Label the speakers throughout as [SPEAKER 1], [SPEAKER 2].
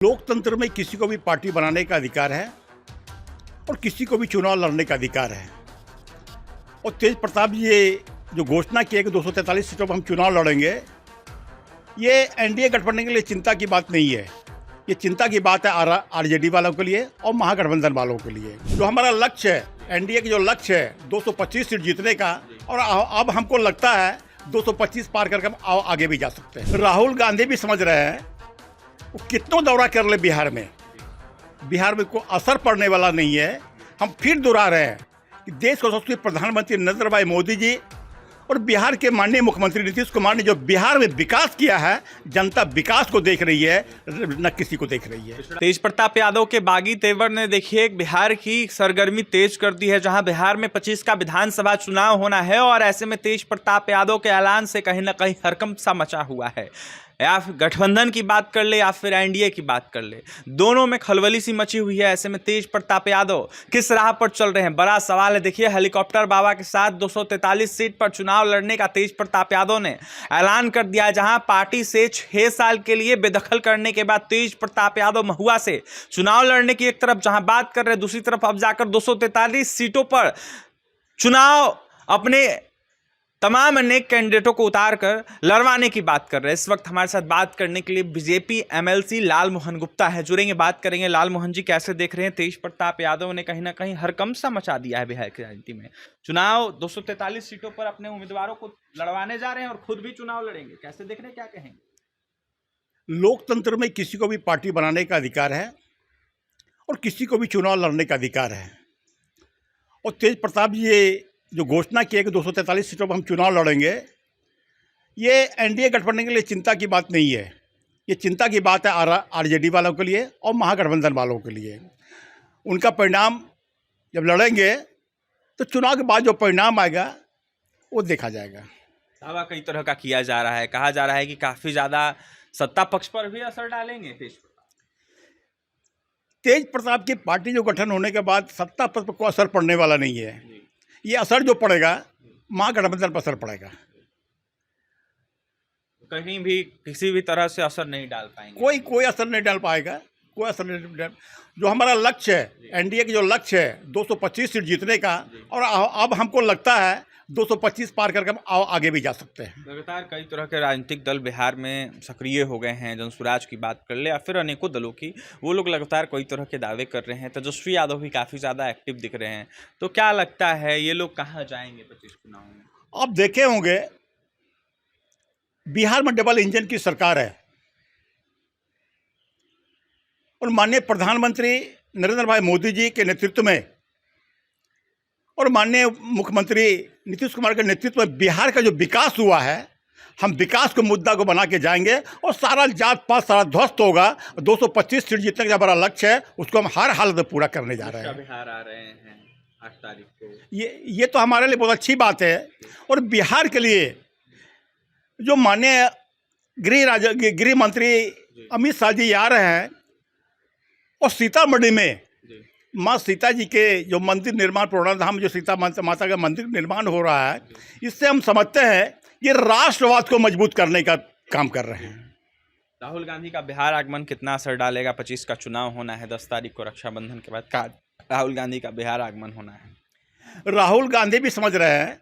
[SPEAKER 1] लोकतंत्र में किसी को भी पार्टी बनाने का अधिकार है और किसी को भी चुनाव लड़ने का अधिकार है। और तेज प्रताप जी ये जो घोषणा की है कि 243 सीटों पर हम चुनाव लड़ेंगे, ये एनडीए गठबंधन के लिए चिंता की बात नहीं है। ये चिंता की बात है आरजेडी वालों के लिए और महागठबंधन वालों के लिए। जो हमारा लक्ष्य है, एनडीए की जो लक्ष्य है 225 सीट जीतने का, और अब हमको लगता है 225 पार करके हम आगे भी जा सकते हैं। राहुल गांधी भी समझ रहे हैं वो कितनों दौरा कर ले बिहार में कोई असर पड़ने वाला नहीं है। हम फिर दोहरा रहे हैं कि देश को सबसे प्रधानमंत्री नरेंद्र भाई मोदी जी और बिहार के माननीय मुख्यमंत्री नीतीश कुमार ने जो बिहार में विकास किया है, जनता विकास को देख रही है, न किसी को देख रही है।
[SPEAKER 2] तेज प्रताप यादव के बागी तेवर ने देखिए बिहार की सरगर्मी तेज कर दी है, जहां बिहार में 25 का विधानसभा चुनाव होना है और ऐसे में तेज प्रताप यादव के ऐलान से कहीं ना कहीं हरकंप सा मचा हुआ है। या फिर गठबंधन की बात कर ले या फिर एनडीए की बात कर ले, दोनों में खलबली सी मची हुई है। ऐसे में तेज प्रताप यादव किस राह पर चल रहे हैं, बड़ा सवाल है। देखिए हेलीकॉप्टर बाबा के साथ 243 सीट पर चुनाव लड़ने का तेज प्रताप यादव ने ऐलान कर दिया है। जहां पार्टी से 6 साल के लिए बेदखल करने के बाद तेज प्रताप यादव महुआ से चुनाव लड़ने की एक तरफ जहां बात कर रहे हैं, दूसरी तरफ अब जाकर 243 सीटों पर चुनाव अपने तमाम अनेक कैंडिडेटों को उतार कर लड़वाने की बात कर रहे हैं। इस वक्त हमारे साथ बात करने के लिए बीजेपी एमएलसी लाल मोहन गुप्ता है, जुड़ेंगे, बात करेंगे। लाल मोहन जी, कैसे देख रहे हैं तेज प्रताप यादव ने कहीं ना कहीं हरकंप सा मचा दिया है बिहार की राजनीति में। चुनाव 243 सीटों पर अपने उम्मीदवारों को लड़वाने जा रहे हैं और खुद भी चुनाव लड़ेंगे, कैसे देख रहे हैं, क्या कहेंगे?
[SPEAKER 1] लोकतंत्र में किसी को भी पार्टी बनाने का अधिकार है और किसी को भी चुनाव लड़ने का अधिकार है। और तेज प्रताप जी ये जो घोषणा की है कि 243 सीटों पर हम चुनाव लड़ेंगे, ये एनडीए गठबंधन के लिए चिंता की बात नहीं है। ये चिंता की बात है आरजेडी वालों के लिए और महागठबंधन वालों के लिए। उनका परिणाम जब लड़ेंगे तो चुनाव के बाद जो परिणाम आएगा वो देखा जाएगा।
[SPEAKER 2] दावा कई तरह का किया जा रहा है, कहा जा रहा है कि काफ़ी ज़्यादा सत्ता पक्ष पर भी असर डालेंगे
[SPEAKER 1] तेज प्रताप की पार्टी जो गठन होने के बाद सत्ता पक्ष पर कोई असर पड़ने वाला नहीं है। ये असर जो पड़ेगा महागठबंधन पर असर पड़ेगा।
[SPEAKER 2] कहीं भी किसी भी तरह से असर नहीं डाल पाएंगे,
[SPEAKER 1] कोई असर नहीं डाल पाएगा, कोई असर नहीं डाल। जो हमारा लक्ष्य है, एनडीए की जो लक्ष्य है 225 सीट जीतने का, और अब हमको लगता है 225 पार करके हम आगे भी जा सकते हैं।
[SPEAKER 2] लगातार कई तरह के राजनीतिक दल बिहार में सक्रिय हो गए हैं। जनसुराज की बात कर ले या फिर अनेकों दलों की, वो लोग लगातार कई तरह के दावे कर रहे हैं। तेजस्वी यादव भी काफ़ी ज़्यादा एक्टिव दिख रहे हैं। तो क्या लगता है ये लोग कहाँ जाएंगे 25 चुनाव में?
[SPEAKER 1] आप देखे होंगे बिहार में डबल इंजन की सरकार है और माननीय प्रधानमंत्री नरेंद्र भाई मोदी जी के नेतृत्व में और माननीय मुख्यमंत्री नीतीश कुमार के नेतृत्व में बिहार का जो विकास हुआ है, हम विकास को मुद्दा को बना के जाएंगे और सारा जात पात सारा ध्वस्त होगा। 225 सीट जीतने का बड़ा लक्ष्य है, उसको हम हर हालत में पूरा करने जा रहे हैं।
[SPEAKER 2] बिहार आ रहे हैं 8 तारीख को,
[SPEAKER 1] ये तो हमारे लिए बहुत अच्छी बात है। और बिहार के लिए जो माननीय गृह मंत्री अमित शाह जी आ रहे हैं, और सीतामढ़ी में माँ सीता जी के जो मंदिर निर्माण, पुराना धाम जो सीता माता का मंदिर निर्माण हो रहा है, इससे हम समझते हैं ये राष्ट्रवाद को मजबूत करने का काम कर रहे हैं।
[SPEAKER 2] राहुल गांधी का बिहार आगमन कितना असर डालेगा? 25 का चुनाव होना है, 10 तारीख को रक्षाबंधन के बाद राहुल गांधी का बिहार आगमन होना है।
[SPEAKER 1] राहुल गांधी भी समझ रहे हैं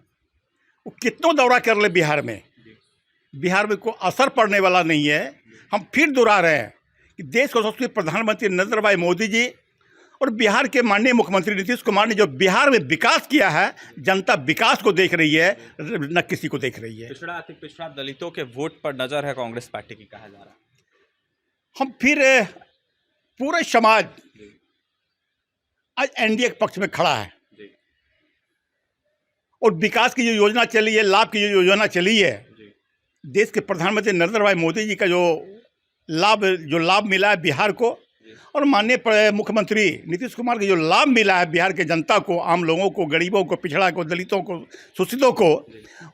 [SPEAKER 1] वो कितनों दौरा कर ले बिहार में कोई असर पड़ने वाला नहीं है। हम फिर दोहरा रहे हैं कि देश को सबसे प्रधानमंत्री नरेंद्र भाई मोदी जी और बिहार के माननीय मुख्यमंत्री नीतीश कुमार ने जो बिहार में विकास किया है, जनता विकास को देख रही है, न किसी को देख रही है।
[SPEAKER 2] पिछड़ा अति पिछड़ा दलितों के वोट पर नजर है कांग्रेस पार्टी की, कहा जा रहा है।
[SPEAKER 1] हम फिर पूरे समाज आज एनडीए के पक्ष में खड़ा है और विकास की जो योजना चली है, लाभ की जो योजना चली है, देश के प्रधानमंत्री नरेंद्र भाई मोदी जी का जो लाभ मिला है बिहार को, और माननीय मुख्यमंत्री नीतीश कुमार को जो लाभ मिला है बिहार के जनता को, आम लोगों को, गरीबों को, पिछड़ा को, दलितों को, शोषितों को,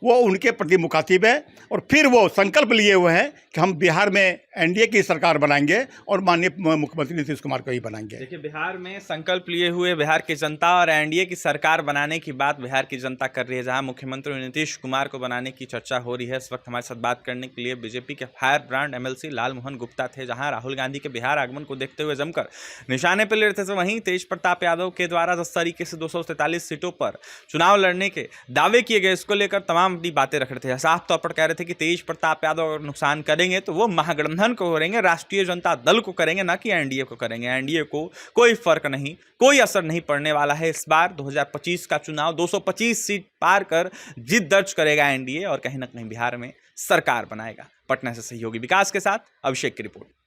[SPEAKER 1] वो उनके प्रति मुखातिब है। और फिर वो संकल्प लिए हुए हैं कि हम बिहार में एनडीए की सरकार बनाएंगे और माननीय मुख्यमंत्री नीतीश कुमार को ही बनाएंगे।
[SPEAKER 2] देखिए, बिहार में संकल्प लिए हुए बिहार की जनता और एनडीए की सरकार बनाने की बात बिहार की जनता कर रही है, जहां मुख्यमंत्री नीतीश कुमार को बनाने की चर्चा हो रही है। इस वक्त हमारे साथ बात करने के लिए बीजेपी के fire brand MLC Lalmohan Gupta थे, जहां राहुल गांधी के बिहार आगमन को देखते हुए जमकर निशाने पर ले रहे थे। तो वहीं तेज प्रताप यादव के द्वारा जिस तरीके से 243 सीटों पर चुनाव लड़ने के दावे किए गए, इसको लेकर तमाम अपनी बातें रख रहे थे। साफ तौर पर कह रहे थे कि तेज प्रताप यादव अगर नुकसान करेंगे तो वो महागठबंधन को करेंगे, राष्ट्रीय जनता दल को करेंगे, ना कि एनडीए को करेंगे। एनडीए को कोई फर्क नहीं, कोई असर नहीं पड़ने वाला है। इस बार 2025 का चुनाव 225 सीट पार कर जीत दर्ज करेगा एनडीए और कहीं ना कहीं बिहार में सरकार बनाएगा। पटना से सहयोगी विकास के साथ अभिषेक की रिपोर्ट।